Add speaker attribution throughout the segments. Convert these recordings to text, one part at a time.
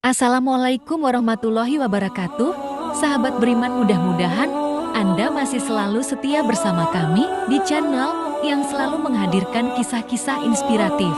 Speaker 1: Assalamualaikum warahmatullahi wabarakatuh. Sahabat beriman, mudah-mudahan Anda masih selalu setia bersama kami di channel yang selalu menghadirkan kisah-kisah inspiratif.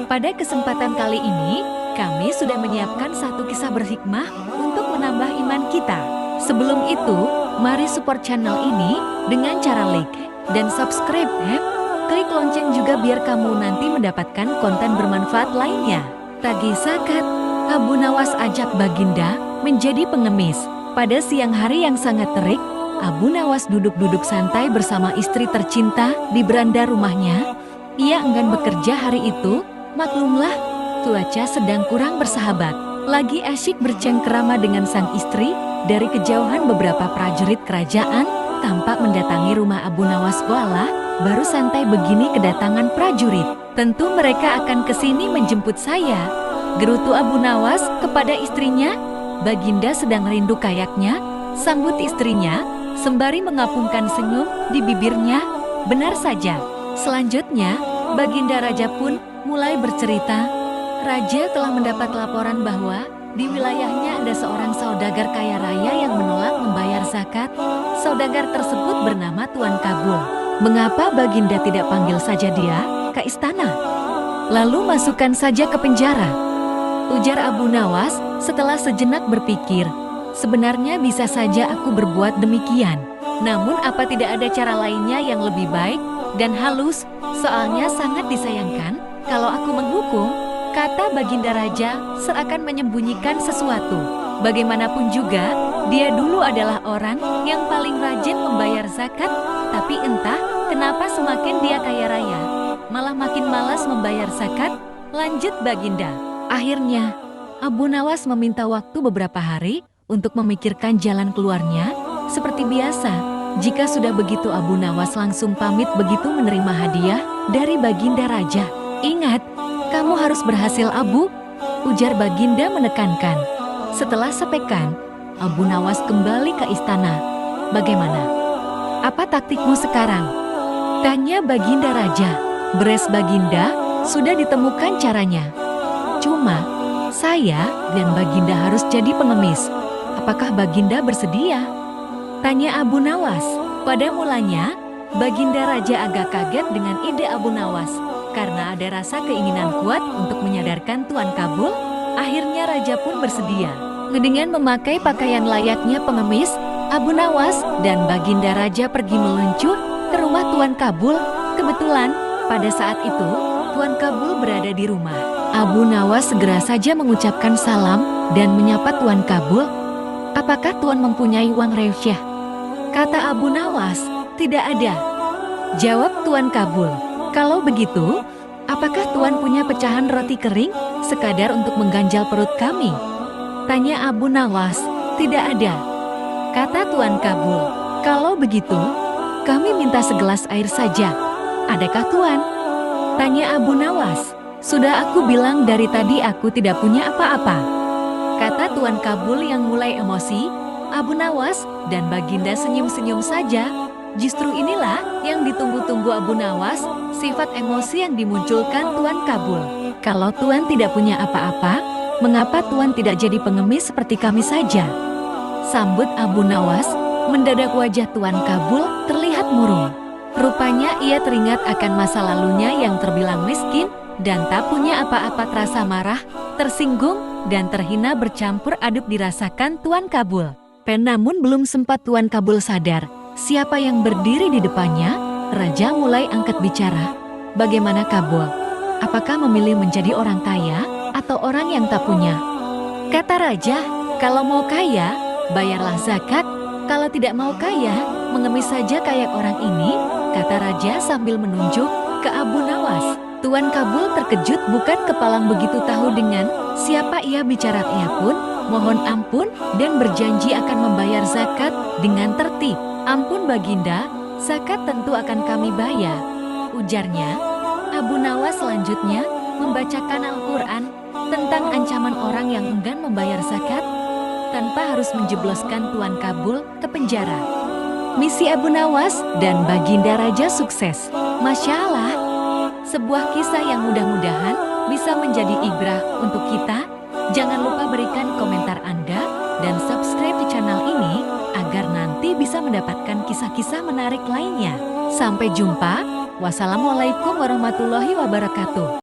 Speaker 1: Pada kesempatan kali ini, kami sudah menyiapkan satu kisah berhikmah untuk menambah iman kita. Sebelum itu, mari support channel ini dengan cara like dan subscribe ya. Klik lonceng juga biar kamu nanti mendapatkan konten bermanfaat lainnya. Tagih zakat, Abu Nawas ajak Baginda menjadi pengemis. Pada siang hari yang sangat terik, Abu Nawas duduk-duduk santai bersama istri tercinta di beranda rumahnya. Ia enggan bekerja hari itu, maklumlah, cuaca sedang kurang bersahabat. Lagi asyik bercengkerama dengan sang istri, dari kejauhan beberapa prajurit kerajaan tampak mendatangi rumah Abu Nawas. Walah, baru santai begini kedatangan prajurit. Tentu mereka akan kesini menjemput saya, gerutu Abu Nawas kepada istrinya. Baginda sedang rindu kayaknya, sambut istrinya, sembari mengapungkan senyum di bibirnya. Benar saja. Selanjutnya, Baginda Raja pun mulai bercerita. Raja telah mendapat laporan bahwa di wilayahnya ada seorang saudagar kaya raya yang menolak membayar zakat. Saudagar tersebut bernama Tuan Kabul. Mengapa Baginda tidak panggil saja dia ke istana, lalu masukkan saja ke penjara? Ujar Abu Nawas setelah sejenak berpikir. Sebenarnya bisa saja aku berbuat demikian. Namun apa tidak ada cara lainnya yang lebih baik dan halus? Soalnya sangat disayangkan kalau aku menghukum, kata Baginda Raja seakan menyembunyikan sesuatu. Bagaimanapun juga, dia dulu adalah orang yang paling rajin membayar zakat, tapi entah kenapa semakin dia kaya raya, malah makin malas membayar zakat. Lanjut Baginda. Akhirnya, Abu Nawas meminta waktu beberapa hari untuk memikirkan jalan keluarnya. Seperti biasa, jika sudah begitu Abu Nawas langsung pamit begitu menerima hadiah dari Baginda Raja. Ingat, kamu harus berhasil Abu, ujar Baginda menekankan. Setelah sepekan, Abu Nawas kembali ke istana. Bagaimana? Apa taktikmu sekarang? Tanya Baginda Raja. Beres Baginda, sudah ditemukan caranya. Cuma, saya dan Baginda harus jadi pengemis. Apakah Baginda bersedia? Tanya Abu Nawas. Pada mulanya, Baginda Raja agak kaget dengan ide Abu Nawas. Karena ada rasa keinginan kuat untuk menyadarkan Tuan Kabul, akhirnya Raja pun bersedia. Dengan memakai pakaian layaknya pengemis, Abu Nawas dan Baginda Raja pergi meluncur ke rumah Tuan Kabul. Kebetulan, pada saat itu, Tuan Kabul berada di rumah. Abu Nawas segera saja mengucapkan salam dan menyapa Tuan Kabul. Apakah Tuan mempunyai uang rupiah? Kata Abu Nawas. Tidak ada. Jawab Tuan Kabul. Kalau begitu, apakah Tuan punya pecahan roti kering sekadar untuk mengganjal perut kami? Tanya Abu Nawas. Tidak ada. Kata Tuan Kabul. Kalau begitu, kami minta segelas air saja. Adakah Tuan? Tanya Abu Nawas. Sudah aku bilang dari tadi aku tidak punya apa-apa, kata Tuan Kabul yang mulai emosi. Abu Nawas dan Baginda senyum-senyum saja. Justru inilah yang ditunggu-tunggu Abu Nawas, sifat emosi yang dimunculkan Tuan Kabul. Kalau Tuan tidak punya apa-apa, mengapa Tuan tidak jadi pengemis seperti kami saja? Sambut Abu Nawas. Mendadak wajah Tuan Kabul terlihat murung. Rupanya ia teringat akan masa lalunya yang terbilang miskin dan tak punya apa-apa. Terasa marah, tersinggung, dan terhina bercampur aduk dirasakan Tuan Kabul. Namun belum sempat Tuan Kabul sadar siapa yang berdiri di depannya, Raja mulai angkat bicara. Bagaimana Kabul? Apakah memilih menjadi orang kaya atau orang yang tak punya? Kata Raja, kalau mau kaya, bayarlah zakat. Kalau tidak mau kaya, mengemis saja kayak orang ini, kata Raja sambil menunjuk ke Abu Nawas. Tuan Kabul terkejut bukan kepalang begitu tahu dengan siapa ia bicara. Ia pun mohon ampun dan berjanji akan membayar zakat dengan tertib. Ampun Baginda, zakat tentu akan kami bayar, ujarnya. Abu Nawas selanjutnya membacakan Al-Quran tentang ancaman orang yang enggan membayar zakat tanpa harus menjebloskan Tuan Kabul ke penjara. Misi Abu Nawas dan Baginda Raja sukses. Masya Allah. Sebuah kisah yang mudah-mudahan bisa menjadi ibrah untuk kita Jangan lupa berikan komentar Anda dan subscribe di channel ini agar nanti bisa mendapatkan kisah-kisah menarik lainnya. Sampai jumpa. Wassalamualaikum warahmatullahi wabarakatuh.